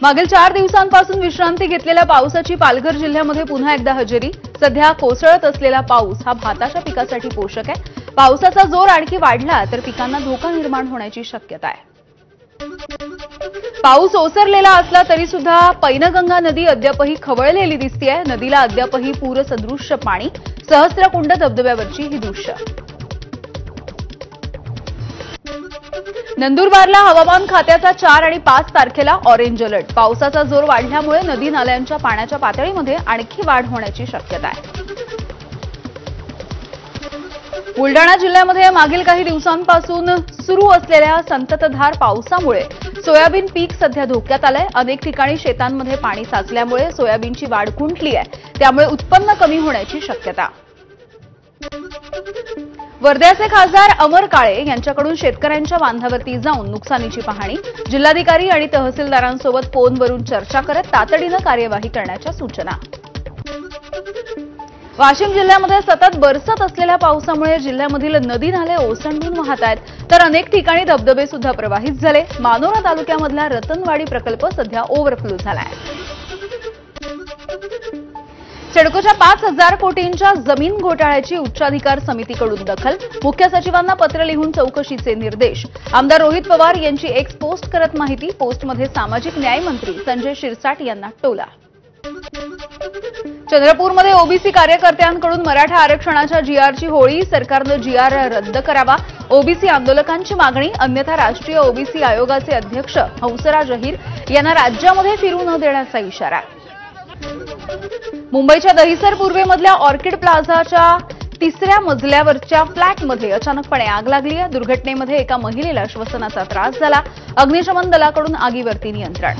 मागील 4 दिवसांपासून विश्रांती घेतलेल्या पावसाची पालघर जिल्ह्यामध्ये पुन्हा एकदा हजेरी। सध्या कोसळत असलेला पाऊस हा भाताच्या पिकासाठी पोषक आहे। पावसाचा जोर आणखी वाढला तर पिकांना धोका निर्माण होण्याची शक्यता आहे। पाऊस ओसरलेला असला तरी सुद्धा पैनगंगा नदी अद्यापही खवळलेली दिसतेय। नदीला अद्यापही पूरसदृश्य पाणी। सहस्त्रकुंड धबधब्यावरची ही दृश्य। नंदुरबारला हवामान खात्याचा 4 आणि 5 तारखेला ऑरेंज अलर्ट। पावसाचा जोर वाढल्यामुळे नदी नाल्यांच्या पाण्याच्या पातळीमध्ये आणखी वाढ होण्याची शक्यता आहे। बुलडाणा जिल्ह्यामध्ये मागील काही दिवसांपासून सुरू असलेल्या संततधार पावसामुळे सोयाबीन पीक सध्या धोक्यात आलंय। अनेक ठिकाणी शेतांमध्ये पाणी साचल्यामुळे सोयाबीनची वाढ खुंटली आहे। त्यामुळे उत्पन्न कमी होण्याची शक्यता। वर्ध्याचे खासदार अमर काळे यांच्याकडून शेतकऱ्यांच्या बांधावरती जाऊन नुकसानीची पाहणी। जिल्हाधिकारी आणि तहसीलदारांसोबत फोनवरून चर्चा करत तातडीने कार्यवाही करण्याच्या सूचना। वाशिम जिल्ह्यामध्ये सतत बरसत असलेल्या पावसामुळे जिल्ह्यामधील नदी नाले ओसंडून वाहत आहेत, तर अनेक ठिकाणी धबधबे सुद्धा प्रवाहित झाले। मानोरा तालुक्यामधला रतनवाडी प्रकल्प सध्या ओव्हरफ्लो झालाय। सिडकोच्या 5,000 कोटींच्या जमीन घोटाळ्याची उच्चाधिकार समितीकडून दखल। मुख्य सचिवांना पत्र लिहून चौकशीचे निर्देश। आमदार रोहित पवार यांची एक्स पोस्ट करत माहिती। पोस्टमध्ये सामाजिक न्याय मंत्री संजय शिरसाट यांना टोला। चंद्रपूरमध्ये ओबीसी कार्यकर्त्यांकडून मराठा आरक्षणाच्या जीआरची होळी। सरकारनं जीआर रद्द करावा, ओबीसी आंदोलकांची मागणी। अन्यथा राष्ट्रीय ओबीसी आयोगाचे अध्यक्ष हंसराज अहिर यांना राज्यामध्ये फिरू न देण्याचा इशारा। मुंबईच्या दहिसर पूर्वेमधल्या ऑर्किड प्लाझाच्या 3ऱ्या मजल्यावरच्या फ्लॅटमध्ये अचानकपणे आग लागली आहे। दुर्घटनेमध्ये एका महिलेला श्वसनाचा त्रास झाला। अग्निशमन दलाकडून आगीवरती नियंत्रण।